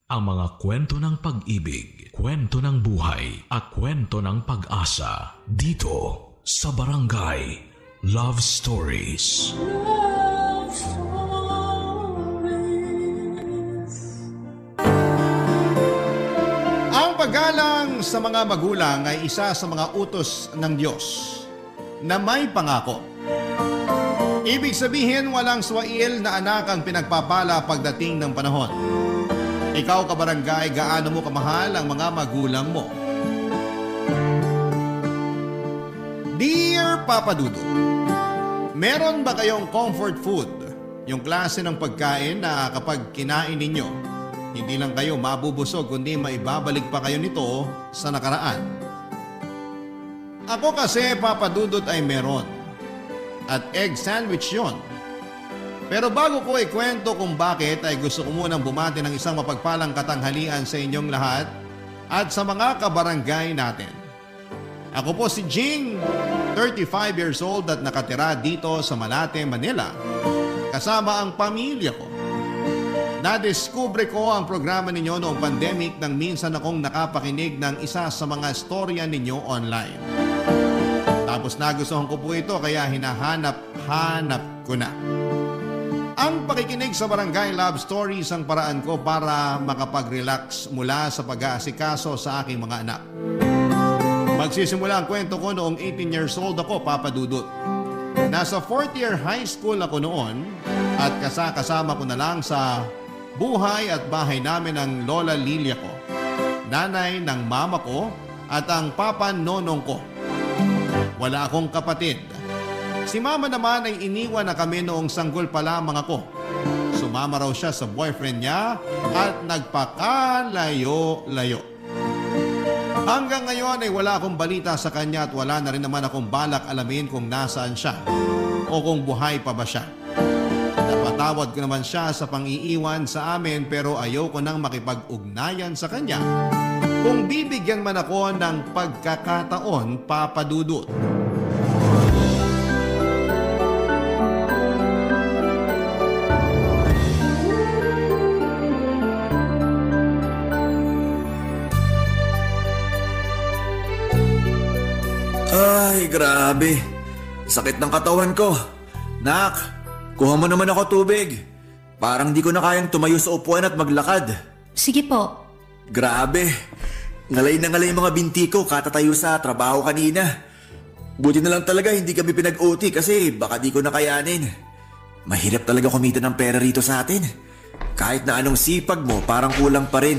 Ang mga kwento ng pag-ibig, kwento ng buhay, at kwento ng pag-asa dito sa Barangay Love Stories. Love Stories. Ang paggalang sa mga magulang ay isa sa mga utos ng Diyos na may pangako. Ibig sabihin, walang swail na anak ang pinagpapala pagdating ng panahon. Ikaw, kabarangay, gaano mo kamahal ang mga magulang mo? Dear Papa Dudu, meron ba kayong comfort food? Yung klase ng pagkain na kapag kinain ninyo, hindi lang kayo mabubusog kundi maibabalik pa kayo nito sa nakaraan. Ako kasi, Papa Dudut, ay meron. At egg sandwich yon. Pero bago ko ikwento kung bakit, ay gusto ko munang bumati ng isang mapagpalang katanghalian sa inyong lahat at sa mga kabarangay natin. Ako po si Jing, 35 years old at nakatira dito sa Malate, Manila, kasama ang pamilya ko. Nadiskubre ko ang programa ninyo noong pandemic nang minsan akong nakapakinig ng isa sa mga storya ninyo online. Tapos nagustuhan ko po ito kaya hinahanap-hanap ko na. Ang pakikinig sa Barangay Love Stories ang paraan ko para makapag-relax mula sa pag-aasikaso sa aking mga anak. Magsisimula ang kwento ko noong 18 years old ako, Papa Dudut. Nasa 4th year high school ako noon at kasama ko na lang sa buhay at bahay namin ang Lola Lilia ko, nanay ng mama ko at ang papa nonong ko. Wala akong kapatid. Si mama naman ay iniwan na kami noong sanggol pa lamang ako. Sumama raw siya sa boyfriend niya at nagpakalayo-layo. Hanggang ngayon ay wala akong balita sa kanya at wala na rin naman akong balak alamin kung nasaan siya o kung buhay pa ba siya. Napatawad ko naman siya sa pang-iiwan sa amin pero ayoko nang makipag-ugnayan sa kanya kung bibigyan man ako ng pagkakataon, Papa Dudut. Ay, grabe. Sakit ng katawan ko. Nak, kuha mo naman ako tubig. Parang di ko na kayang tumayo sa upuan at maglakad. Sige po. Grabe. Ngalay na ngalay mga binti ko katatayo sa trabaho kanina. Buti na lang talaga hindi kami pinag-OT kasi baka di ko na kayanin. Mahirap talaga kumita ng pera rito sa atin. Kahit na anong sipag mo, parang kulang pa rin.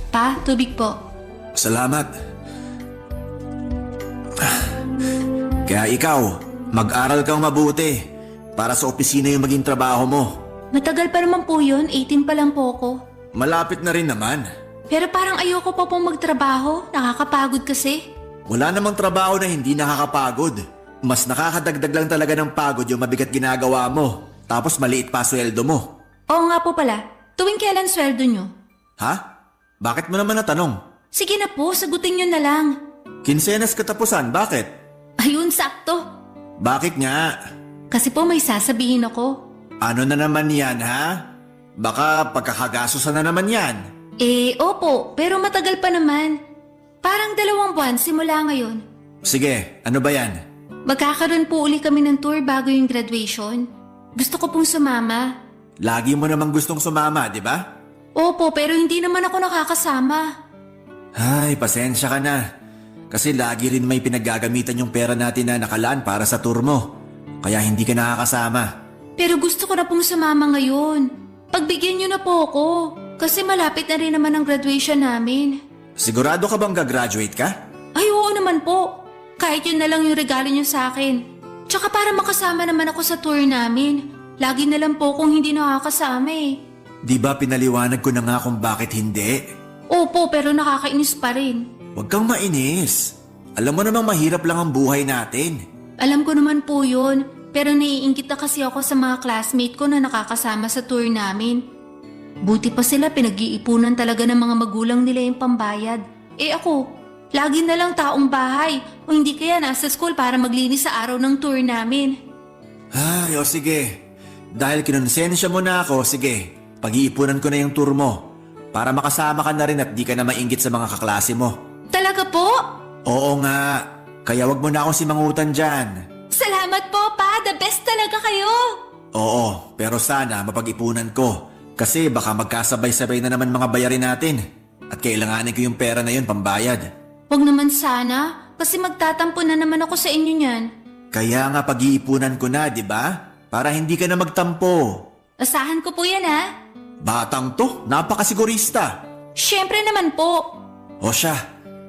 Pa, tubig po. Salamat. Kaya ikaw, mag-aral kang mabuti para sa opisina yung maging trabaho mo. Matagal pa naman po yun, 18 pa lang po ako. Malapit na rin naman. Pero parang ayoko pa pong magtrabaho, nakakapagod kasi. Wala namang trabaho na hindi nakakapagod. Mas nakakadagdag lang talaga ng pagod yung mabigat ginagawa mo. Tapos maliit pa sweldo mo. Oo nga po pala, tuwing kailan sweldo nyo? Ha? Bakit mo naman natanong? Sige na po, sagutin nyo na lang. Kinsenas katapusan, bakit? Ayun, sakto. Bakit nga? Kasi po may sasabihin ako. Ano na naman yan, ha? Baka pagkakagasosan na naman yan. Opo, pero matagal pa naman. Parang 2 buwan simula ngayon. Sige, ano ba yan? Magkakaroon po uli kami ng tour bago yung graduation. Gusto ko pong sumama. Lagi mo namang gustong sumama, di ba? Opo, pero hindi naman ako nakakasama. Ay, pasensya ka na. Kasi lagi rin may pinaggagamitan yung pera natin na nakalaan para sa tour mo. Kaya hindi ka nakakasama. Pero gusto ko na pong sumama ngayon. Pagbigyan niyo na po ako. Kasi malapit na rin naman ang graduation namin. Sigurado ka bang gagraduate ka? Ay, oo naman po. Kahit yun na lang yung regalo niyo sa akin. Tsaka para makasama naman ako sa tour namin. Lagi na lang po kung hindi nakakasama eh. Di ba pinaliwanag ko na nga kung bakit hindi? Opo, pero nakakainis pa rin. Huwag kang mainis. Alam mo namang mahirap lang ang buhay natin. Alam ko naman po yun. Pero naiingit na kasi ako sa mga classmate ko na nakakasama sa tour namin. Buti pa sila pinag-iipunan talaga ng mga magulang nila yung pambayad. Ako, lagi na lang taong bahay o hindi kaya nasa school para maglinis sa araw ng tour namin. Ay, o sige. Dahil kinonsensya mo na ako, sige. Pag-iipunan ko na yung tour mo. Para makasama ka na rin at di ka na mainggit sa mga kaklase mo. Talaga po? Oo nga. Kaya wag mo na akong simangutan dyan. Salamat po, Pa. The best talaga kayo. Oo, pero sana mapag-ipunan ko. Kasi baka magkasabay-sabay na naman mga bayarin natin. At kailanganin ko yung pera na yun pambayad. Wag naman sana, kasi magtatampo na naman ako sa inyo niyan. Kaya nga pag-iipunan ko na, di ba? Para hindi ka na magtampo. Asahan ko po yan, ha? Batang to, napakasigurista. Siyempre naman po. O siya,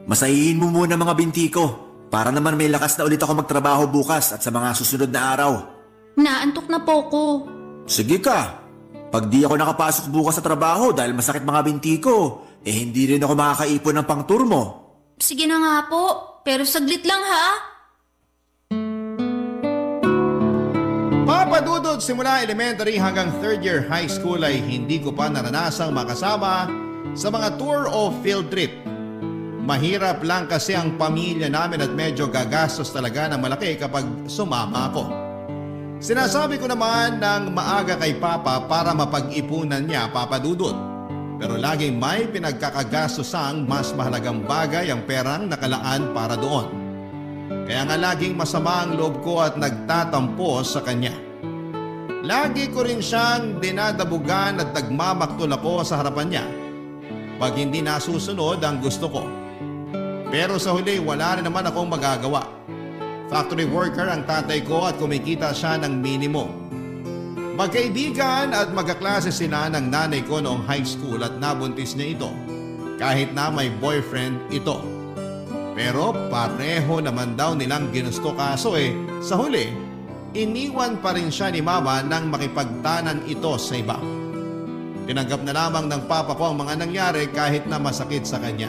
masahihin mo muna mga binti ko. Para naman may lakas na ulit ako magtrabaho bukas at sa mga susunod na araw. Naantok na po ko. Sige ka. Pag di ako nakapasok bukas sa trabaho dahil masakit mga binti ko, hindi rin ako makakaipon ng pang-tour mo. Sige na nga po, pero saglit lang ha. Papa Dudut, simula elementary hanggang third year high school ay hindi ko pa naranasang makasama sa mga tour o field trip. Mahirap lang kasi ang pamilya namin at medyo gagastos talaga ng malaki kapag sumama ako. Sinasabi ko naman ng maaga kay Papa para mapag-ipunan niya, Papa Dudut. Pero laging may pinagkakagastosang mas mahalagang bagay ang perang nakalaan para doon. Kaya nga laging masama ang loob ko at nagtatampo sa kanya. Lagi ko rin siyang dinadabugan at nagmamaktol ako sa harapan niya pag hindi nasusunod ang gusto ko. Pero sa huli wala rin naman akong magagawa. Factory worker ang tatay ko at kumikita siya ng minimum. Magkaibigan at magkaklase sila ng nanay ko noong high school at nabuntis niya ito kahit na may boyfriend ito. Pero pareho naman daw nilang ginusto kaso sa huli, iniwan pa rin siya ni Mama nang makipagtanan ito sa iba. Tinanggap na lamang ng papa ko ang mga nangyari kahit na masakit sa kanya.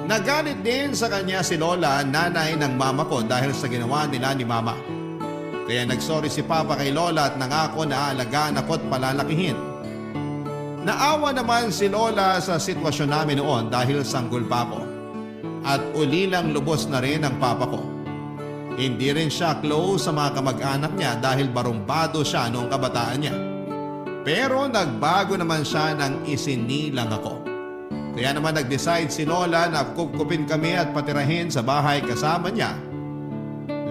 Nagalit din sa kanya si Lola, nanay ng mama ko dahil sa ginawa nila ni Mama. Kaya nagsorry si Papa kay Lola at nangako na aalagaan ako at palalakihin. Naawa naman si Lola sa sitwasyon namin noon dahil sanggol pa ako. At ulilang lubos na rin ang papa ko. Hindi rin siya close sa mga kamag-anak niya dahil barumbado siya noong kabataan niya. Pero nagbago naman siya nang isinilang ako. Kaya naman nag-decide si Lola na kukupin kami at patirahin sa bahay kasama niya.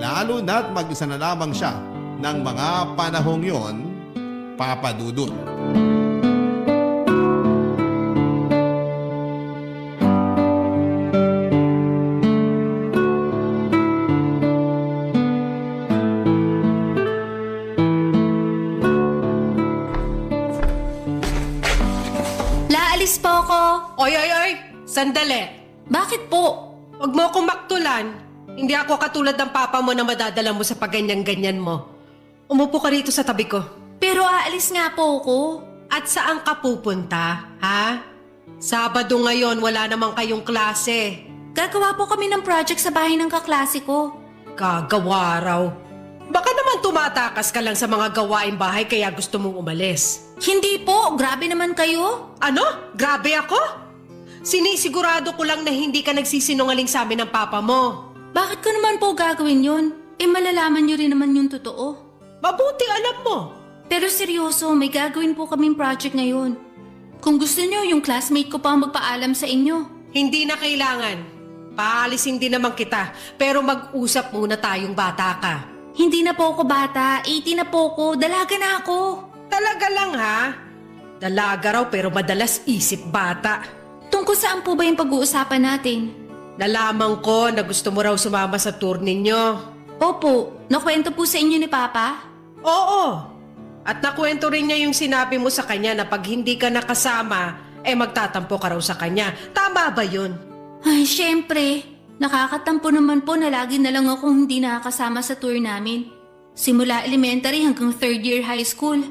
Lalo na't mag-isa na lamang siya ng mga panahong yon, Papa Dudut. Laalis po ako. Oy! Sandali! Bakit po? Huwag mo akong maktulan. Hindi ako katulad ng papa mo na madadala mo sa pagganyan-ganyan mo. Umupo ka rito sa tabi ko. Pero aalis nga po ako. At saan ka pupunta, ha? Sabado ngayon, wala namang kayong klase. Gagawa po kami ng project sa bahay ng kaklase ko. Gagawa raw. Baka naman tumatakas ka lang sa mga gawaing bahay kaya gusto mong umalis. Hindi po, grabe naman kayo. Ano? Grabe ako? Sinisigurado ko lang na hindi ka nagsisinungaling sa amin ng papa mo. Bakit ko naman po gagawin yun? Malalaman nyo rin naman yung totoo. Mabuti alam mo. Pero seryoso, may gagawin po kaming project ngayon. Kung gusto nyo, yung classmate ko pa ang magpaalam sa inyo. Hindi na kailangan. Paalisin din naman kita, pero mag-usap muna tayong bata ka. Hindi na po ako bata, 18 na po ako, dalaga na ako. Talaga lang ha? Dalaga raw pero madalas isip bata. Tungkol saan po ba yung pag-uusapan natin? Nalaman ko na gusto mo raw sumama sa tour ninyo. Opo, nakwento po sa inyo ni Papa? Oo. At nakwento rin niya yung sinabi mo sa kanya na pag hindi ka nakasama, magtatampo ka raw sa kanya. Tama ba yun? Ay, syempre. Nakakatampo naman po na lagi na lang akong hindi nakakasama sa tour namin. Simula elementary hanggang third year high school.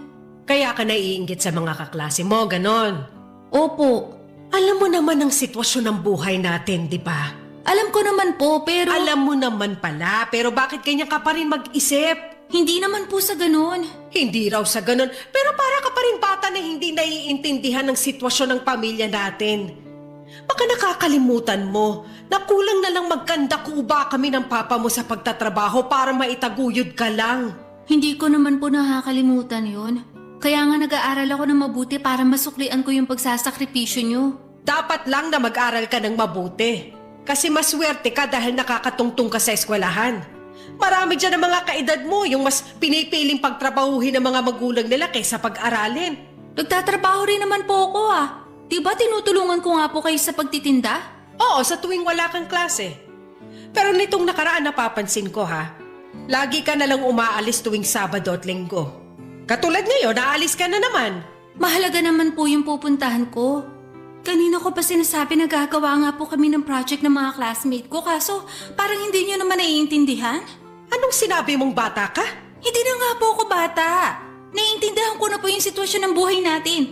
Kaya ka naiinggit sa mga kaklase mo, ganon. Opo. Alam mo naman ang sitwasyon ng buhay natin, di ba? Alam ko naman po, pero... Alam mo naman pala, pero bakit ganyan ka pa rin mag-isip? Hindi naman po sa ganun. Hindi raw sa ganun, pero para ka pa rin bata na hindi naiintindihan ng sitwasyon ng pamilya natin. Baka nakakalimutan mo na kulang na lang magkanda-kuba kami ng papa mo sa pagtatrabaho para maitaguyod ka lang. Hindi ko naman po nakakalimutan yun. Kaya nga nag-aaral ako ng mabuti para masuklian ko yung pagsasakripisyo nyo. Dapat lang na mag-aral ka ng mabuti. Kasi maswerte ka dahil nakakatungtong ka sa eskwelahan. Marami dyan ang mga kaedad mo, yung mas pinipiling pagtrabahuhin ng mga magulang nila kaysa pag-aralin. Nagtatrabaho rin naman po ako Diba tinutulungan ko nga po kayo sa pagtitinda? Oo, sa tuwing wala kang klase. Pero nitong nakaraan napapansin ko lagi ka nalang umaalis tuwing Sabado at Linggo. Katulad ngayon, naalis ka na naman. Mahalaga naman po yung pupuntahan ko. Kanina ko pa sinasabi na gagawa nga po kami ng project ng mga classmate ko kaso parang hindi nyo naman naiintindihan. Anong sinabi mong bata ka? Hindi na nga po ako bata. Naiintindihan ko na po yung sitwasyon ng buhay natin.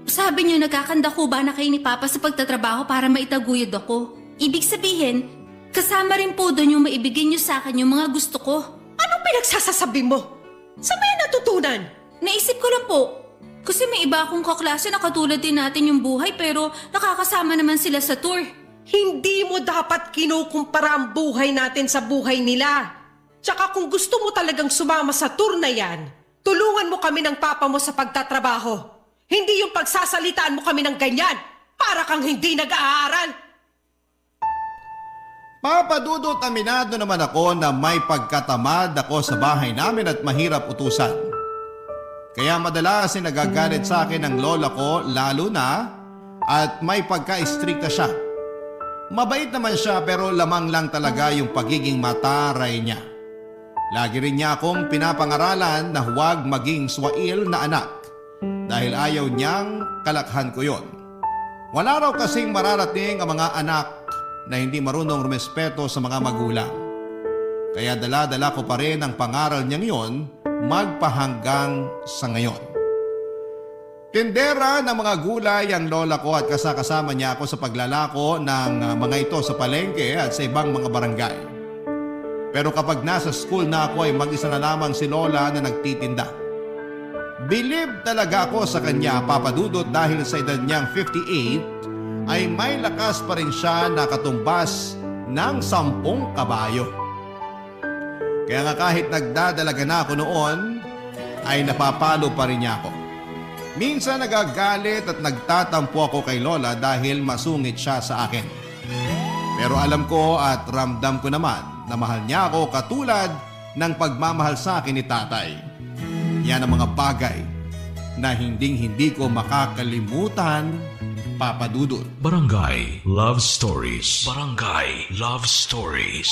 Sabi niyo nagkakanda ko ba na kayo ni Papa sa pagtatrabaho para maitaguyod ako? Ibig sabihin, kasama rin po doon yung maibigay niyo sa akin yung mga gusto ko. Anong pinagsasasabi mo? Saan mo yan natutunan? Naisip ko lang po. Kasi may iba akong kaklase na katulad din natin yung buhay pero nakakasama naman sila sa tour. Hindi mo dapat kinukumpara ang buhay natin sa buhay nila. Tsaka kung gusto mo talagang sumama sa tour na yan, tulungan mo kami ng papa mo sa pagtatrabaho. Hindi yung pagsasalitaan mo kami ng ganyan. Para kang hindi nag-aaral. Papa Dudut, aminado naman ako na may pagkatamad ako sa bahay namin at mahirap utusan. Kaya madalas ay nagagalit sa akin ang lola ko lalo na at may pagka-istrikta siya. Mabait naman siya pero lamang lang talaga yung pagiging mataray niya. Lagi rin niya akong pinapangaralan na huwag maging swail na anak dahil ayaw niyang kalakhan ko yon. Wala raw kasing mararating ang mga anak na hindi marunong rumespeto sa mga magulang. Kaya dala-dala ko pa rin ang pangaral niyang yon magpahanggang sa ngayon. Tindera ng mga gulay ang lola ko at kasama niya ako sa paglalako ng mga ito sa palengke at sa ibang mga barangay. Pero kapag nasa school na ako ay mag-isa na lamang si lola na nagtitinda. Bilib talaga ako sa kanya, Papa Dudut, dahil sa edad niyang 58 ay may lakas pa rin siya na katumbas ng 10 kabayo. Kaya nga kahit nagdadalaga na ako noon, ay napapalo pa rin niya ako. Minsan nagagalit at nagtatampo ako kay Lola dahil masungit siya sa akin. Pero alam ko at ramdam ko naman na mahal niya ako katulad ng pagmamahal sa akin ni Tatay. Yan ang mga bagay na hindi ko makakalimutan, Papa Dudut. Barangay Love Stories. Barangay Love Stories.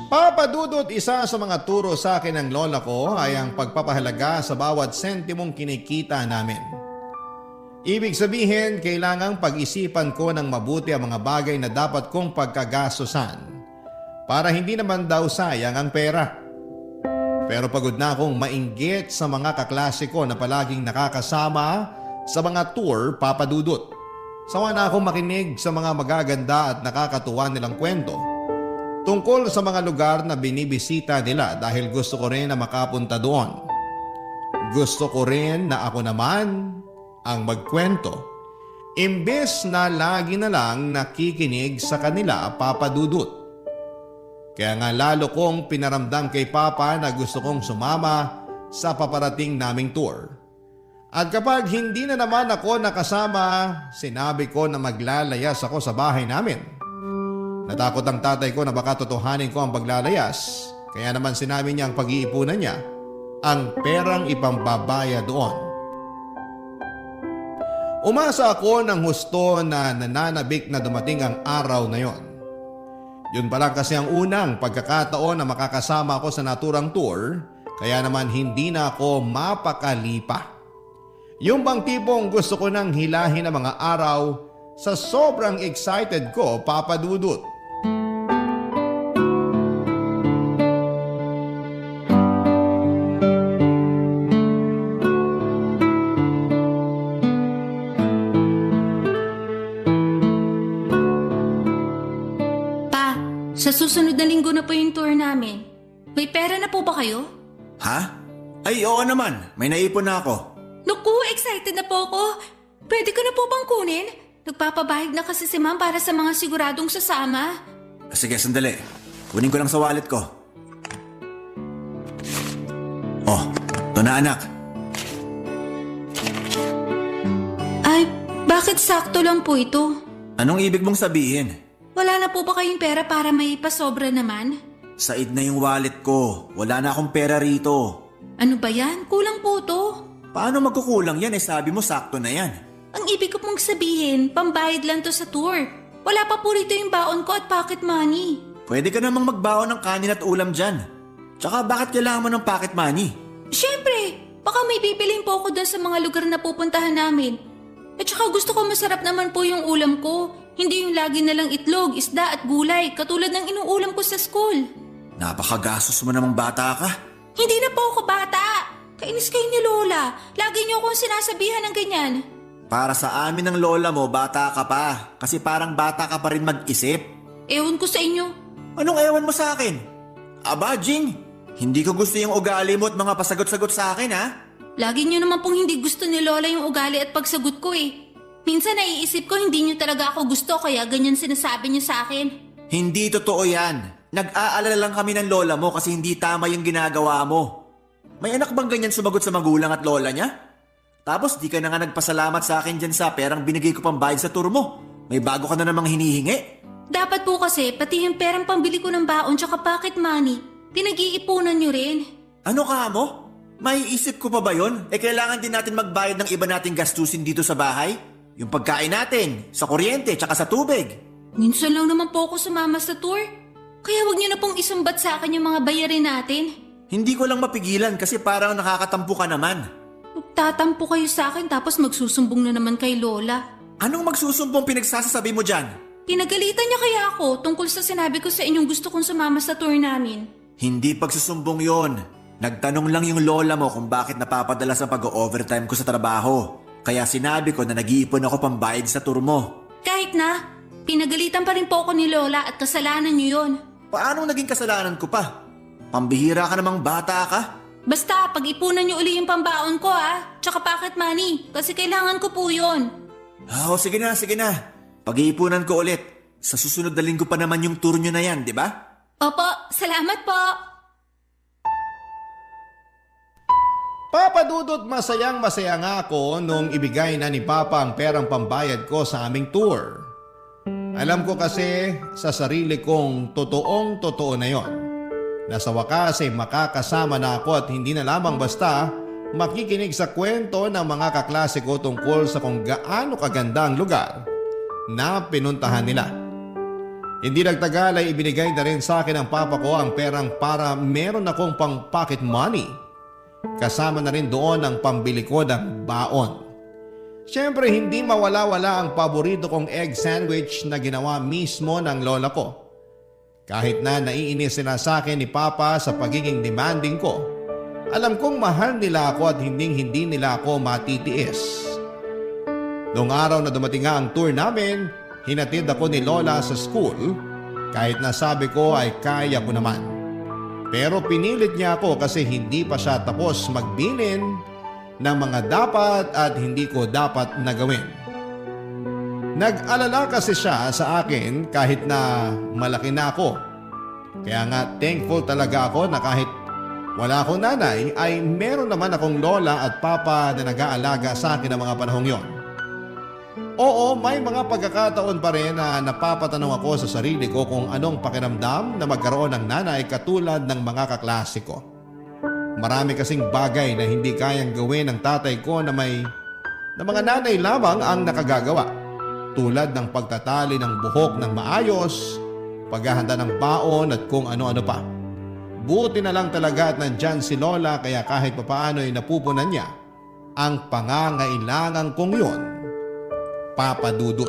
Papa Dudut, isa sa mga turo sa akin ng lola ko ay ang pagpapahalaga sa bawat sentimong kinikita namin. Ibig sabihin, kailangang pag-isipan ko ng mabuti ang mga bagay na dapat kong pagkagastosan para hindi naman daw sayang ang pera. Pero pagod na akong mainggit sa mga kaklase ko na palaging nakakasama sa mga tour, Papa Dudut. Sawa na akong makinig sa mga magaganda at nakakatuwa nilang kwento tungkol sa mga lugar na binibisita nila dahil gusto ko rin na makapunta doon. Gusto ko rin na ako naman ang magkwento. Imbes na lagi na lang nakikinig sa kanila, Papa Dudut. Kaya nga lalo kong pinaramdam kay Papa na gusto kong sumama sa paparating naming tour. At kapag hindi na naman ako nakasama, sinabi ko na maglalayas ako sa bahay namin. Natakot ang tatay ko na baka totohanin ko ang paglalayas, kaya naman sinabi niya ang pag-iipunan niya, ang perang ipambabaya doon. Umasa ako ng husto na nananabik na dumating ang araw na yon. Yun pa lang kasi ang unang pagkakataon na makakasama ako sa naturang tour, kaya naman hindi na ako mapakalipa. Yung bang tipong gusto ko nang hilahin ang mga araw sa sobrang excited ko, Papa Dudut. Sa susunod na linggo na po yung tour namin. May pera na po ba kayo? Ha? Ay, oo naman. May naipon na ako. Naku, excited na po ako. Pwede ko na po bang kunin? Nagpapabahid na kasi si Ma'am para sa mga siguradong sasama. Sige, sandali. Kunin ko lang sa wallet ko. Oh, ito na anak. Bakit sakto lang po ito? Anong ibig mong sabihin? Wala na po ba kayong pera para may pasobra naman? Said na yung wallet ko. Wala na akong pera rito. Ano ba yan? Kulang po to. Paano magkukulang yan? Sabi mo sakto na yan. Ang ibig ko pong sabihin, pambayad lang to sa tour. Wala pa po rito yung baon ko at pocket money. Pwede ka namang magbaon ng kanin at ulam dyan. Tsaka bakit kailangan mo ng pocket money? Siyempre, baka may bibilin po ako dun sa mga lugar na pupuntahan namin. At saka gusto ko masarap naman po yung ulam ko. Hindi yung lagi na lang itlog, isda at gulay katulad ng inuulam ko sa school. Napakagastos mo namang bata ka. Hindi na po ako bata. Kainis kayo ni Lola. Lagi niyo akong sinasabihan ng ganyan. Para sa amin ng lola mo, bata ka pa. Kasi parang bata ka pa rin mag-isip. Ewan ko sa inyo. Anong ewan mo sa akin? Aba, Jing, hindi ko gusto yung ugali mo at mga pasagot-sagot sa akin, ha? Lagi niyo naman pong hindi gusto ni Lola yung ugali at pagsagot ko eh. Minsan naiisip ko hindi niyo talaga ako gusto kaya ganyan sinasabi niyo sa akin. Hindi totoo yan. Nag-aalala lang kami ng lola mo kasi hindi tama yung ginagawa mo. May anak bang ganyan sumagot sa magulang at lola niya? Tapos di ka na nga nagpasalamat sa akin dyan sa perang binigay ko pang bayad sa tour mo. May bago ka na namang hinihingi. Dapat po kasi pati yung perang pambili ko ng baon tsaka pocket money, pinag-iipunan niyo rin. Ano ka mo? May isip ko pa ba yun? Kailangan din natin magbayad ng iba nating gastusin dito sa bahay? Yung pagkain natin, sa kuryente, tsaka sa tubig. Minsan lang naman po ako sumama sa tour. Kaya wag niyo na pong isumbat sa akin yung mga bayarin natin. Hindi ko lang mapigilan kasi parang nakakatampo ka naman. Magtatampo kayo sa akin tapos magsusumbong na naman kay Lola. Anong magsusumbong pinagsasasabi mo dyan? Pinagalitan niya kaya ako tungkol sa sinabi ko sa inyong gusto kong sumama sa tour namin. Hindi pagsusumbong yon. Nagtanong lang yung lola mo kung bakit napapadalas ang pag-overtime ko sa trabaho. Kaya sinabi ko na nag-iipon ako pambayad sa tour mo. Kahit na, pinagalitan pa rin po ako ni Lola at kasalanan niyo yon. Paano naging kasalanan ko pa? Pambihira ka namang bata ka? Basta, pag-ipunan niyo uli yung pambaon ko tsaka pocket money kasi kailangan ko po yon. Sige na, sige na. Pag-iipunan ko ulit. Sa susunod na linggo pa naman yung tour nyo na yan, di ba? Opo, salamat po. Papa Dudut, masayang-masaya nga ako nung ibigay na ni Papa ang perang pambayad ko sa aming tour. Alam ko kasi sa sarili kong totoong-totoo na yon. Na sa wakas ay makakasama na ako at hindi na lamang basta makikinig sa kwento ng mga kaklase ko tungkol sa kung gaano kaganda ang lugar na pinuntahan nila. Hindi nagtagal ay ibinigay na rin sa akin ng Papa ko ang perang para meron akong pang pocket money. Kasama na rin doon ang pambili ko ng baon. Siyempre hindi mawala-wala ang paborito kong egg sandwich na ginawa mismo ng lola ko. Kahit na naiinis sila sa akin ni Papa sa pagiging demanding ko, alam kong mahal nila ako at hindi nila ako matitiis. Noong araw na dumating nga ang tour namin, hinatid ako ni Lola sa school kahit na sabi ko ay kaya ko naman. Pero pinilit niya ako kasi hindi pa siya tapos magbilin ng mga dapat at hindi ko dapat na gawin. Nag-alala kasi siya sa akin kahit na malaki na ako. Kaya nga thankful talaga ako na kahit wala akong nanay ay meron naman akong lola at papa na nag-aalaga sa akin ng mga panahong yon. Oo, may mga pagkakataon pa rin na napapatanong ako sa sarili ko kung anong pakiramdam na magkaroon ng nanay katulad ng mga kaklase ko. Marami kasing bagay na hindi kayang gawin ng tatay ko na mga nanay lamang ang nakagagawa. Tulad ng pagtatali ng buhok ng maayos, paghahanda ng baon at kung ano-ano pa. Buti na lang talaga at nandyan si Lola kaya kahit papaano ay napupunan niya ang pangangailangan kong yun. Papa Dudut.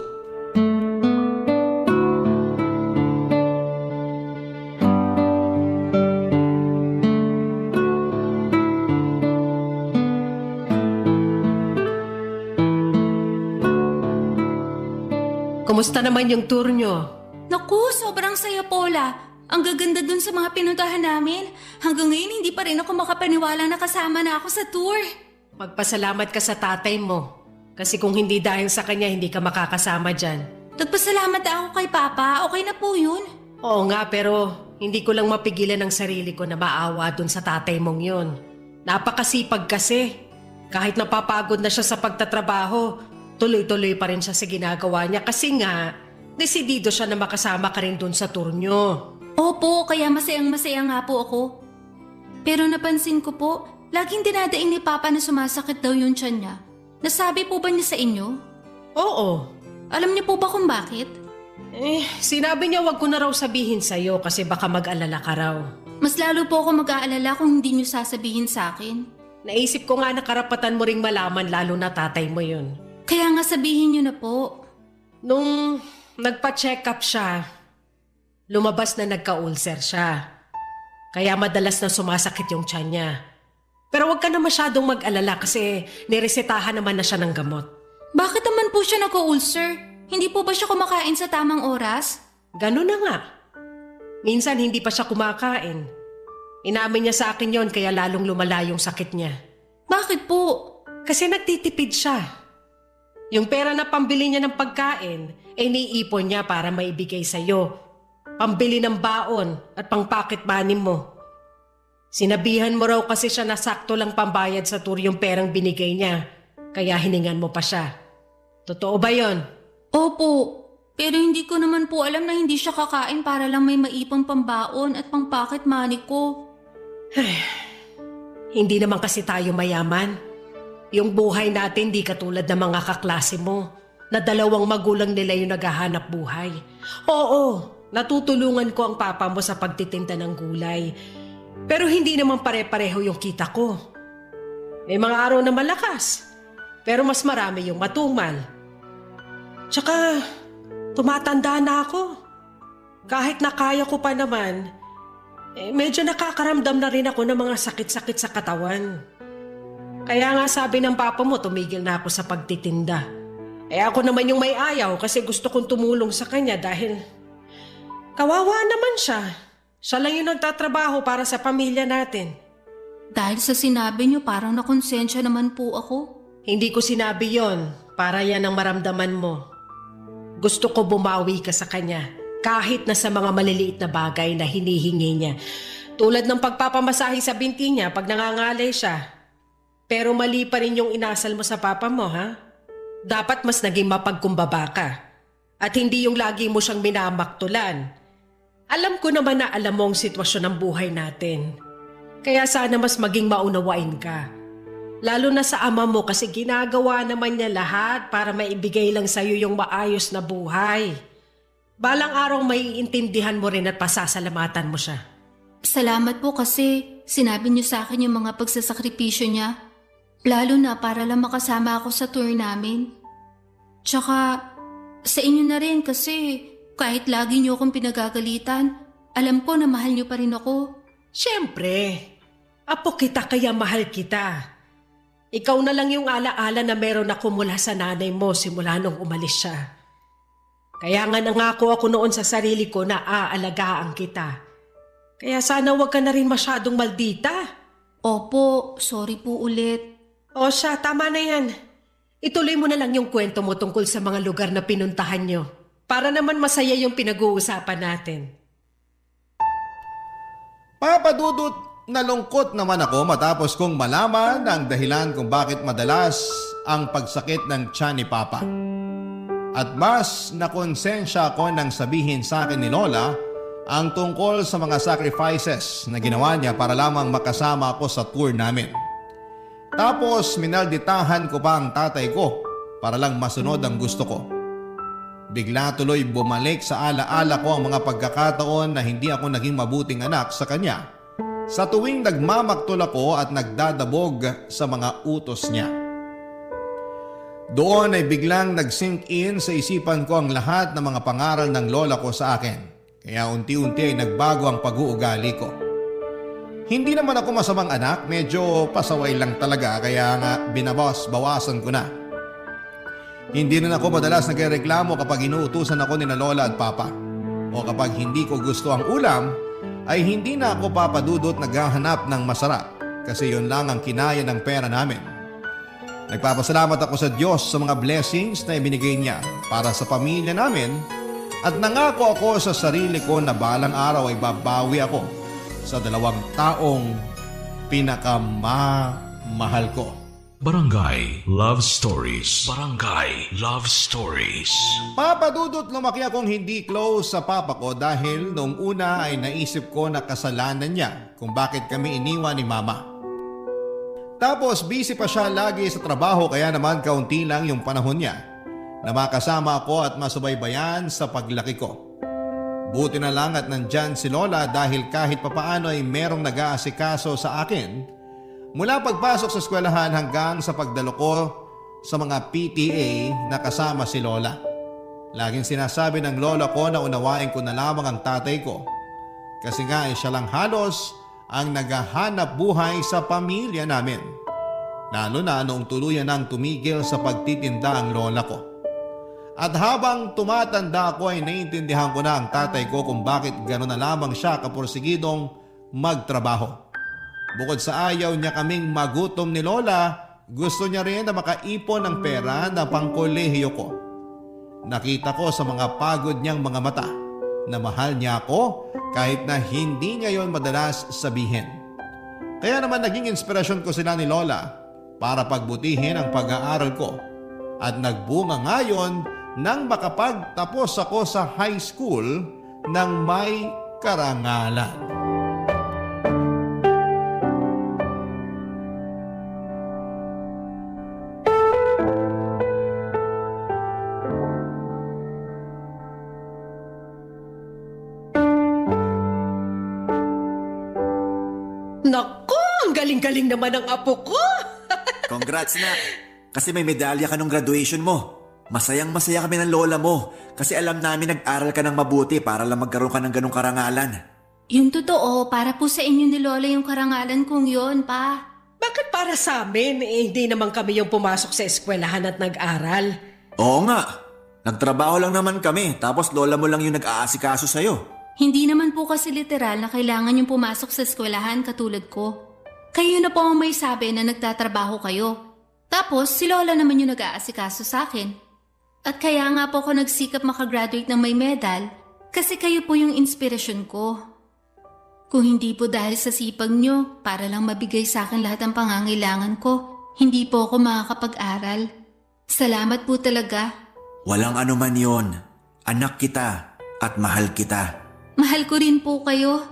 Kumusta naman yung tour nyo? Naku, sobrang saya, Paula. Ang gaganda dun sa mga pinuntahan namin. Hanggang ngayon hindi pa rin ako makapaniwala na kasama na ako sa tour. Magpasalamat ka sa tatay mo. Kasi kung hindi dahil sa kanya, hindi ka makakasama dyan. Nagpasalamat ako kay Papa. Okay na po yun. Oo nga, pero hindi ko lang mapigilan ang sarili ko na maawa dun sa tatay mong yun. Napakasipag kasi. Kahit napapagod na siya sa pagtatrabaho, tuloy-tuloy pa rin siya sa ginagawa niya kasi nga, desidido siya na makasama ka rin dun sa tour nyo. Opo, kaya masayang-masaya nga po ako. Pero napansin ko po, laging dinadaing ni Papa na sumasakit daw yung tiyan niya. Nasabi po ba niya sa inyo? Oo. Alam niyo po ba kung bakit? Sinabi niya wag ko na raw sabihin sa'yo kasi baka mag-alala ka raw. Mas lalo po ako mag-aalala kung hindi niyo sasabihin sa akin. Naisip ko nga na karapatan mo ring malaman lalo na tatay mo yun. Kaya nga sabihin niyo na po. Nung nagpa-check up siya, lumabas na nagka-ulcer siya. Kaya madalas na sumasakit yung tiyan niya. Pero wag ka na masyadong mag-alala kasi niresetahan naman na siya ng gamot. Bakit naman po siya nagka-ulcer? Hindi po ba siya kumakain sa tamang oras? Ganun na nga. Minsan hindi pa siya kumakain. Inamin niya sa akin yon kaya lalong lumala yung sakit niya. Bakit po? Kasi nagtitipid siya. Yung pera na pambili niya ng pagkain, niipon niya para maibigay sa'yo. Pambili ng baon at pang pocket money mo. Sinabihan mo raw kasi siya na sakto lang pambayad sa tour yung perang binigay niya. Kaya hiningan mo pa siya. Totoo ba yon? Opo. Pero hindi ko naman po alam na hindi siya kakain para lang may maipang pambaon at pang pocket money ko. Hindi naman kasi tayo mayaman. Yung buhay natin di katulad ng mga kaklase mo na 2 magulang nila yung naghahanap buhay. Oo, natutulungan ko ang papa mo sa pagtitinda ng gulay. Pero hindi naman pare-pareho yung kita ko. May mga araw na malakas, pero mas marami yung matumal. Tsaka, tumatanda na ako. Kahit na kaya ko pa naman, medyo nakakaramdam na rin ako ng mga sakit-sakit sa katawan. Kaya nga sabi ng papa mo, tumigil na ako sa pagtitinda. Ako naman yung may ayaw kasi gusto kong tumulong sa kanya dahil kawawa naman siya. Siya lang yung nagtatrabaho para sa pamilya natin. Dahil sa sinabi niyo parang nakonsensya naman po ako. Hindi ko sinabi yon para yan ang maramdaman mo. Gusto ko bumawi ka sa kanya kahit na sa mga maliliit na bagay na hinihingi niya. Tulad ng pagpapamasahe sa binti niya pag nangangalay siya. Pero mali pa rin yung inasal mo sa papa mo, ha? Dapat mas naging mapagkumbaba ka. At hindi yung lagi mo siyang minamaktulan. Alam ko naman na alam mo ang sitwasyon ng buhay natin. Kaya sana mas maging maunawain ka. Lalo na sa ama mo kasi ginagawa naman niya lahat para maibigay lang sa'yo yung maayos na buhay. Balang araw may iintindihan mo rin at pasasalamatan mo siya. Salamat po kasi sinabi niyo sa akin yung mga pagsasakripisyo niya. Lalo na para lang makasama ako sa tour namin. Tsaka sa inyo na rin kasi kahit lagi niyo akong pinagagalitan, alam ko na mahal niyo pa rin ako. Siyempre, apo kita kaya mahal kita. Ikaw na lang yung alaala na meron ako mula sa nanay mo simula nung umalis siya. Kaya nga nangako ako noon sa sarili ko na aalagaan kita. Kaya sana wag ka na rin masyadong maldita. Opo, sorry po ulit. O siya, tama na yan. Ituloy mo na lang yung kwento mo tungkol sa mga lugar na pinuntahan nyo. Para naman masaya yung pinag-uusapan natin. Papa Dudut, nalungkot naman ako matapos kong malaman ang dahilan kung bakit madalas ang pagsakit ng tiyan ni Papa. At mas nakonsensya ako nang sabihin sa akin ni Lola ang tungkol sa mga sacrifices na ginawa niya para lamang makasama ako sa tour namin. Tapos minalditahan ko pa ang tatay ko para lang masunod ang gusto ko. Bigla tuloy bumalik sa alaala ko ang mga pagkakataon na hindi ako naging mabuting anak sa kanya sa tuwing nagmamaktol ako at nagdadabog sa mga utos niya. Doon ay biglang nag-sink in sa isipan ko ang lahat ng mga pangaral ng lola ko sa akin. Kaya unti-unti ay nagbago ang pag-uugali ko. Hindi naman ako masamang anak, medyo pasaway lang talaga kaya nga binabawas-bawasan ko na. Hindi na ako madalas nagreklamo kapag inuutusan ako ni na lola at papa. O kapag hindi ko gusto ang ulam, ay hindi na ako papadudot naghahanap ng masarap kasi yun lang ang kinaya ng pera namin. Nagpapasalamat ako sa Diyos sa mga blessings na ibinigay niya para sa pamilya namin at nangako ako sa sarili ko na balang araw ay babawi ako sa 2 taong pinakamamahal ko. Barangay Love Stories. Barangay Love Stories. Papa Dudut, lumaki akong hindi close sa papa ko dahil noong una ay naisip ko na kasalanan niya kung bakit kami iniwan ni mama. Tapos busy pa siya lagi sa trabaho kaya naman kaunti lang yung panahon niya na makasama ako at masubaybayan sa paglaki ko. Buti na lang at nandyan si Lola dahil kahit papaano ay merong nag-aasikaso sa akin mula pagpasok sa eskwelahan hanggang sa pagdalo ko sa mga PTA na kasama si Lola. Laging sinasabi ng lola ko na unawain ko na lamang ang tatay ko. Kasi nga ay siya lang halos ang naghahanap buhay sa pamilya namin. Lalo na noong tuluyan nang tumigil sa pagtitinda ang lola ko. At habang tumatanda ako ay naiintindihan ko na ang tatay ko kung bakit gano'n na lamang siya kapursigidong magtrabaho. Bukod sa ayaw niya kaming magutom ni Lola, gusto niya rin na makaipon ng pera na pangkolehiyo ko. Nakita ko sa mga pagod niyang mga mata na mahal niya ako kahit na hindi niya yon madalas sabihin. Kaya naman naging inspirasyon ko sila ni Lola para pagbutihin ang pag-aaral ko. At nagbunga ngayon nang makapagtapos ako sa high school ng may karangalan. Naku, ang galing-galing naman ang apo ko. Congrats na! Kasi may medalya ka nung graduation mo. Masayang-masaya kami ng lola mo kasi alam namin nag-aral ka ng mabuti para lang magkaroon ka ng ganong karangalan. Yung totoo, para po sa inyo ni Lola yung karangalan kong yon, pa. Bakit para sa amin? Hindi naman kami yung pumasok sa eskwelahan at nag-aral. Oo nga, nagtrabaho lang naman kami tapos lola mo lang yung nag-aasikaso sa'yo. Hindi naman po kasi literal na kailangan yung pumasok sa eskwelahan katulad ko. Kayo na po ang may sabi na nagtatrabaho kayo. Tapos si Lola naman yung nag-aasikaso sa akin. At kaya nga po ako nagsikap makagraduate ng may medal kasi kayo po yung inspirasyon ko. Kung hindi po dahil sa sipag nyo para lang mabigay sa akin lahat ng pangangailangan ko, hindi po ako makakapag-aral. Salamat po talaga. Walang anuman yon. Anak kita at mahal kita. Mahal ko rin po kayo.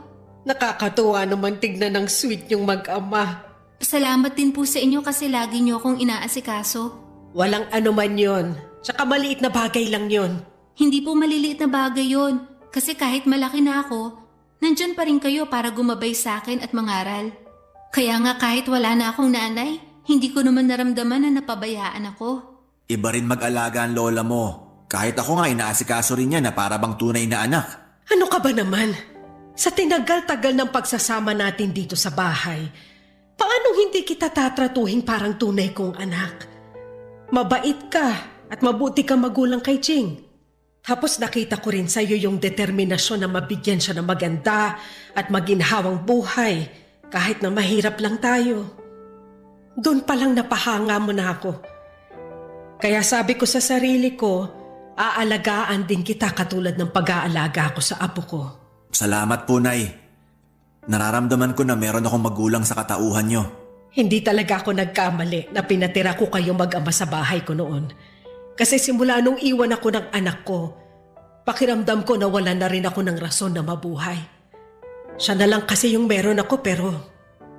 Nakakatuwa naman tignan ng sweet yung mag-ama. Salamat din po sa inyo kasi lagi nyo akong inaasikaso. Walang anuman yon. Tsaka maliit na bagay lang yon. Hindi po maliliit na bagay yon. Kasi kahit malaki na ako, nandyan pa rin kayo para gumabay sa akin at mangaral. Kaya nga kahit wala na akong nanay, hindi ko naman naramdaman na napabayaan ako. Iba rin mag-alaga ang lola mo. Kahit ako nga inaasikaso rin niya na para bang tunay na anak. Ano ka ba naman? Sa tinagal-tagal ng pagsasama natin dito sa bahay, paano hindi kita tatratuhin parang tunay kong anak? Mabait ka at mabuti kang magulang kay Jing. Tapos nakita ko rin sa'yo yung determinasyon na mabigyan siya ng maganda at maginhawang buhay kahit na mahirap lang tayo. Doon pa lang napahanga mo na ako. Kaya sabi ko sa sarili ko, aalagaan din kita katulad ng pag-aalaga ko sa apo ko. Salamat po, Nay. Nararamdaman ko na meron akong magulang sa katauhan nyo. Hindi talaga ako nagkamali na pinatira ko kayo mag-ama sa bahay ko noon. Kasi simula nung iwan ako ng anak ko, pakiramdam ko na wala na rin ako ng rason na mabuhay. Siya na lang kasi yung meron ako pero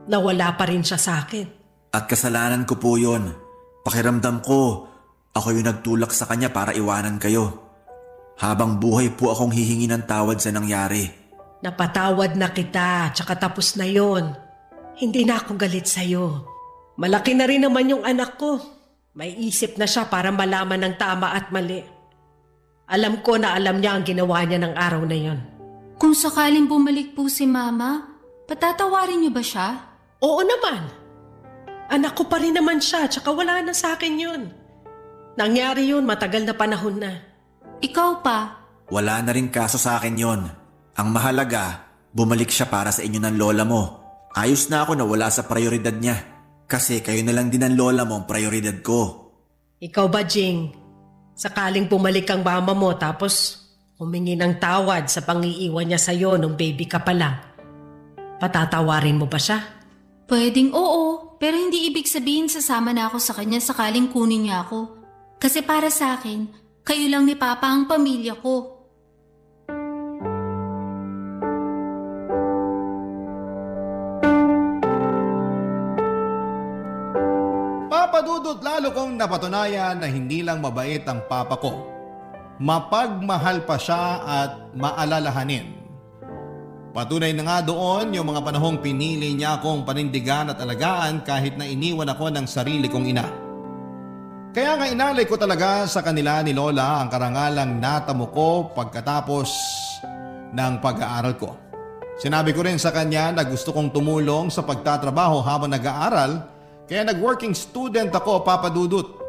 nawala pa rin siya sa akin. At kasalanan ko po yun. Pakiramdam ko, ako yung nagtulak sa kanya para iwanan kayo. Habang buhay po akong hihingi ng tawad sa nangyari. Napatawad na kita, tsaka tapos na yon. Hindi na ako galit sa'yo. Malaki na rin naman yung anak ko. May isip na siya para malaman ng tama at mali. Alam ko na alam niya ang ginawa niya ng araw na yon. Kung sakaling bumalik po si Mama, patatawarin niyo ba siya? Oo naman. Anak ko pa rin naman siya, tsaka wala na sa akin yun. Nangyari yun, matagal na panahon na. Ikaw pa? Wala na rin kaso sa akin yon. Ang mahalaga, bumalik siya para sa inyo ng lola mo. Ayos na ako na wala sa prioridad niya. Kasi kayo na lang din ang lola mo ang prioridad ko. Ikaw ba, Jing? Sakaling bumalik ang mama mo tapos humingi ng tawad sa pangiiwan niya sa'yo nung baby ka pa lang. Patatawarin mo ba siya? Pwedeng oo, Pero hindi ibig sabihin sasama na ako sa kanya sakaling kunin niya ako. Kasi para sa akin, kayo lang ni Papa ang pamilya ko. Papa Dudut, lalo kong napatunayan na hindi lang mabait ang papa ko. Mapagmahal pa siya at maalalahanin. Patunay na nga doon yung mga panahong pinili niya akong panindigan at alagaan kahit na iniwan ako ng sarili kong ina. Kaya nga inalay ko talaga sa kanila ni Lola ang karangalang natamo ko pagkatapos ng pag-aaral ko. Sinabi ko rin sa kanya na gusto kong tumulong sa pagtatrabaho habang nag-aaral, kaya nag-working student ako, Papa Dudut.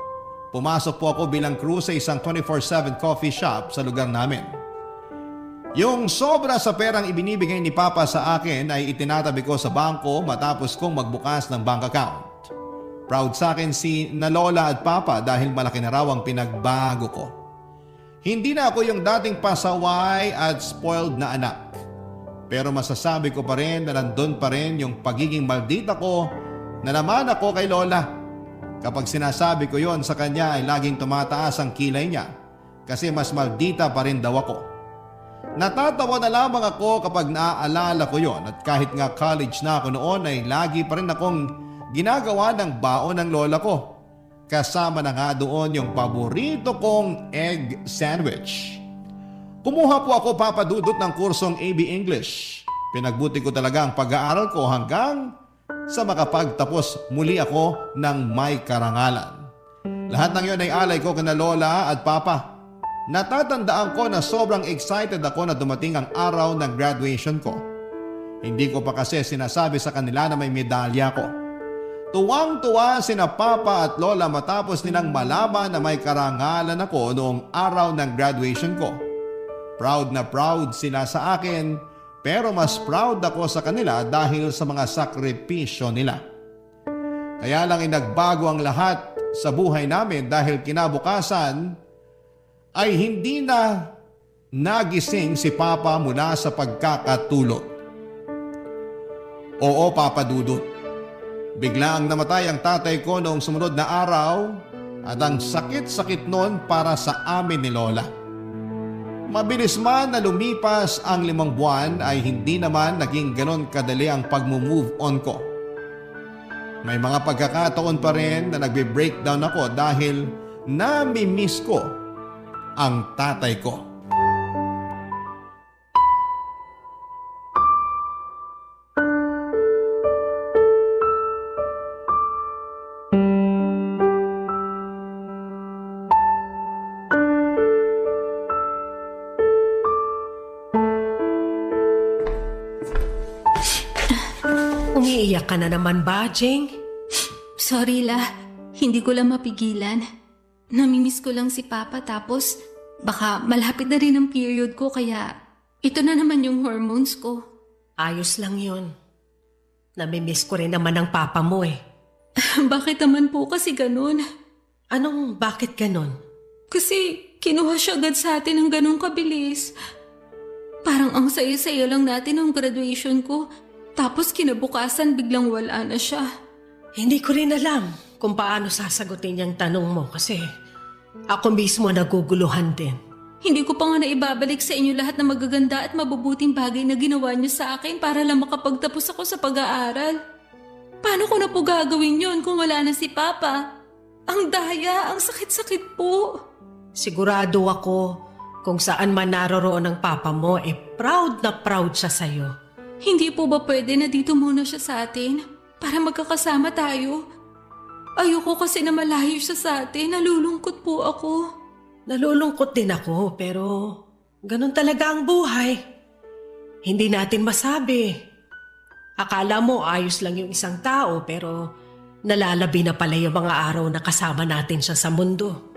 Pumasok po ako bilang crew sa isang 24/7 coffee shop sa lugar namin. Yung sobra sa perang ibinibigay ni Papa sa akin ay itinatabi ko sa bangko matapos kong magbukas ng bank account. Proud sa akin si na Lola at Papa dahil malaki na raw ang pinagbago ko. Hindi na ako yung dating pasaway at spoiled na anak. Pero masasabi ko pa rin na nandun pa rin yung pagiging maldita ko na naman ako kay Lola. Kapag sinasabi ko yon sa kanya ay laging tumataas ang kilay niya kasi mas maldita pa rin daw ako. Natatawa na lamang ako kapag naaalala ko yon at kahit nga college na ako noon ay lagi pa rin akong ginagawa ng baon ng lola ko. Kasama na nga doon yung paborito kong egg sandwich. Kumuha po ako, Papa Dudut, ng kursong AB English. Pinagbuti ko talaga ang pag-aaral ko hanggang sa makapagtapos muli ako ng may karangalan. Lahat ng yon ay alay ko kina Lola at Papa. Natatandaan ko na sobrang excited ako na dumating ang araw ng graduation ko. Hindi ko pa kasi sinasabi sa kanila na may medalya ko. Tuwang-tuwa sina Papa at Lola matapos nilang malaman na may karangalan ako noong araw ng graduation ko. Proud na proud sila sa akin, pero mas proud ako sa kanila dahil sa mga sakripisyo nila. Kaya lang nagbago ang lahat sa buhay namin dahil kinabukasan ay hindi na nagising si Papa mula sa pagkakatulog. Oo, Papa Dudut. Bigla ang namatay ang tatay ko noong sumunod na araw at ang sakit-sakit noon para sa amin ni Lola. Mabilis man na lumipas ang 5 buwan ay hindi naman naging ganon kadali ang pag-move on ko. May mga pagkakataon pa rin na nagbe-breakdown ako dahil nami-miss ko ang tatay ko. Umiiyak ka na naman ba, Jing? Sorry La, hindi ko lang mapigilan. Namimiss ko lang si Papa tapos baka malapit na rin ang period ko kaya ito na naman yung hormones ko. Ayos lang yun. Namimiss ko rin naman ang papa mo eh. Bakit naman po kasi ganun? Anong bakit ganon? Kasi kinuha siya agad sa atin ng ganun kabilis. Parang ang saya-saya lang natin ang graduation ko. Tapos kinabukasan biglang wala na siya. Hindi ko rin alam kung paano sasagutin yung tanong mo kasi ako mismo naguguluhan din. Hindi ko pa nga naibabalik sa inyo lahat ng magaganda at mabubuting bagay na ginawa niyo sa akin para lang makapagtapos ako sa pag-aaral. Paano ko na po gagawin yon kung wala na si Papa? Ang daya, ang sakit-sakit po. Sigurado ako kung saan man naroroon ang papa mo, proud na proud siya sa'yo. Hindi po ba pwede na dito muna siya sa atin para magkakasama tayo? Ayoko kasi na malayo siya sa atin. Nalulungkot po ako. Nalulungkot din ako pero ganun talaga ang buhay. Hindi natin masabi. Akala mo ayos lang yung isang tao pero nalalabi na pala yung mga araw na kasama natin siya sa mundo.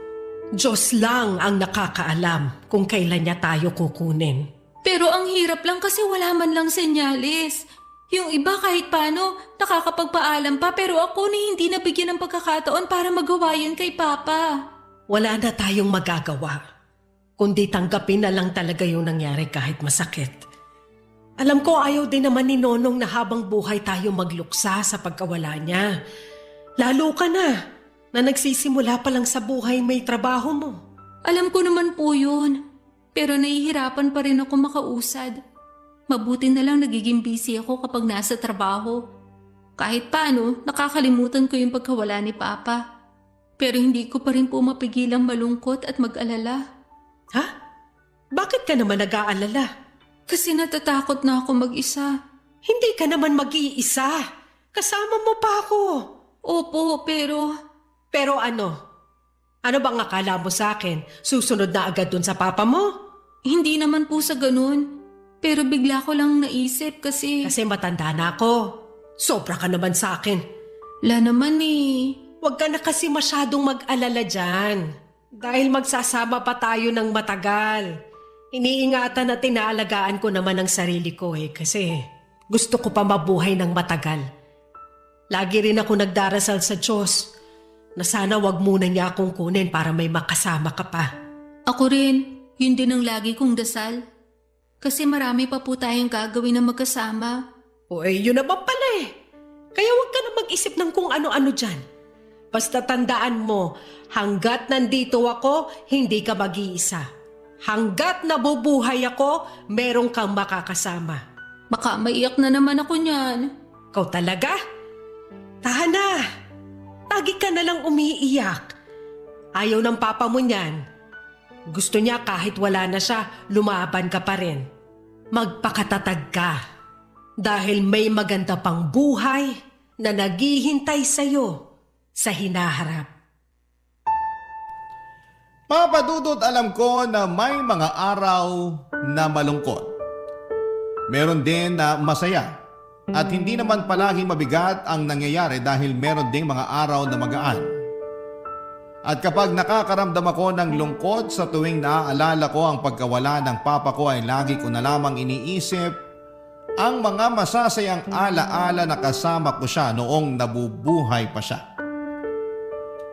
Diyos lang ang nakakaalam kung kailan niya tayo kukunin. Pero ang hirap lang kasi wala man lang senyales. Yung iba kahit paano nakakapagpaalam pa pero ako na hindi nabigyan ng pagkakataon para magawa yun kay Papa. Wala na tayong magagawa. Kundi tanggapin na lang talaga yung nangyari kahit masakit. Alam ko ayaw din naman ni Nonong na habang buhay tayo magluksa sa pagkawala niya. Lalo ka na nagsisimula pa lang sa buhay may trabaho mo. Alam ko naman po yun. Pero nahihirapan pa rin ako makausad. Mabuti na lang nagiging busy ako kapag nasa trabaho. Kahit paano, nakakalimutan ko yung pagkawala ni Papa. Pero hindi ko pa rin po mapigilang malungkot at mag-alala. Ha? Bakit ka naman nag-aalala? Kasi natatakot na ako mag-isa. Hindi ka naman mag-iisa. Kasama mo pa ako. Opo, pero... Pero ano? Ano bang akala mo sa akin? Susunod na agad dun sa papa mo? Hindi naman po sa ganun. Pero bigla ko lang naisip kasi... Kasi matanda na ako. Sobra ka naman sa akin. La naman eh. Huwag ka na kasi masyadong mag-alala dyan. Dahil magsasama pa tayo ng matagal. Iniingatan at tinaalagaan ko naman ang sarili ko kasi gusto ko pa mabuhay ng matagal. Lagi rin ako nagdarasal sa Diyos na sana wag muna niya akong kunin para may makasama ka pa. Ako rin, yun din ang lagi kong dasal. Kasi marami pa po tayong gagawin na magkasama. O yun naman pala Kaya wag ka na mag-isip ng kung ano-ano dyan. Basta tandaan mo, hanggat nandito ako, hindi ka mag-iisa. Hanggat nabubuhay ako, meron kang makakasama. Baka maiyak na naman ako niyan. Ikaw talaga? Tahan na! Lagi ka na lang umiiyak. Ayaw ng papa mo niyan. Gusto niya kahit wala na siya, lumaban ka pa rin. Magpakatatag ka. Dahil may maganda pang buhay na naghihintay sa'yo sa hinaharap. Papa Dudut, alam ko na may mga araw na malungkot. Meron din na masaya. At hindi naman palaging mabigat ang nangyayari dahil meron ding mga araw na magaan. At kapag nakakaramdam ako ng lungkot sa tuwing naaalala ko ang pagkawala ng papa ko ay lagi ko na lamang iniisip ang mga masasayang alaala na kasama ko siya noong nabubuhay pa siya.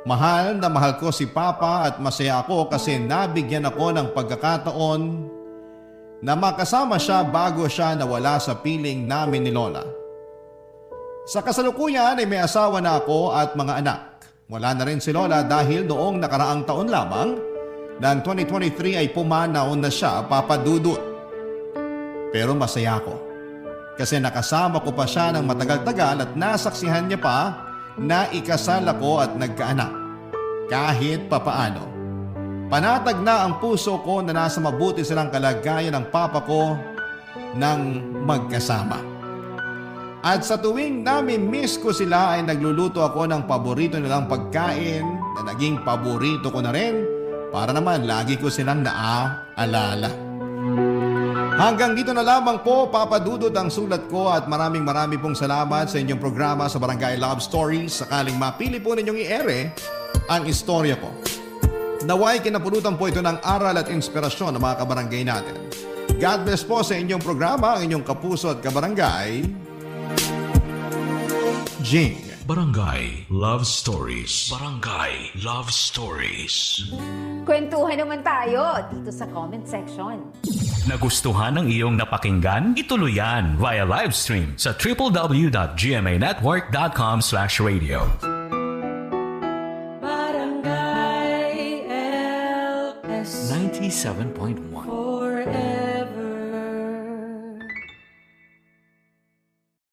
Mahal na mahal ko si Papa at masaya ako kasi nabigyan ako ng pagkakataon na makasama siya bago siya nawala sa piling namin ni Lola. Sa kasalukuyan ay may asawa na ako at mga anak. Wala na rin si Lola dahil noong nakaraang taon lamang ng 2023 ay pumanaw na siya, Papa Dudut. Pero masaya ako kasi nakasama ko pa siya ng matagal-tagal at nasaksihan niya pa na ikasal ako at nagkaanak. Kahit papaano. Panatag na ang puso ko na nasa mabuti silang kalagayan ng papa ko nang magkasama. At sa tuwing nami-miss ko sila ay nagluluto ako ng paborito nilang pagkain na naging paborito ko na rin para naman lagi ko silang naaalala. Hanggang dito na lamang po, Papa Dudut, ang sulat ko at maraming pong salamat sa inyong programa sa Barangay Love Stories. Sakaling mapili po ninyong i-ere ang istorya ko. Naway kinapulutan po ito ng aral at inspirasyon ng mga kabarangay natin. God bless po sa inyong programa, ang inyong kapuso at kabarangay, Jing. Barangay Love Stories. Barangay Love Stories. Kwentuhan naman tayo dito sa comment section. Nagustuhan ng iyong napakinggan? Ituloy yan via live stream sa www.gmanetwork.com/radio. Barangay LS 97.1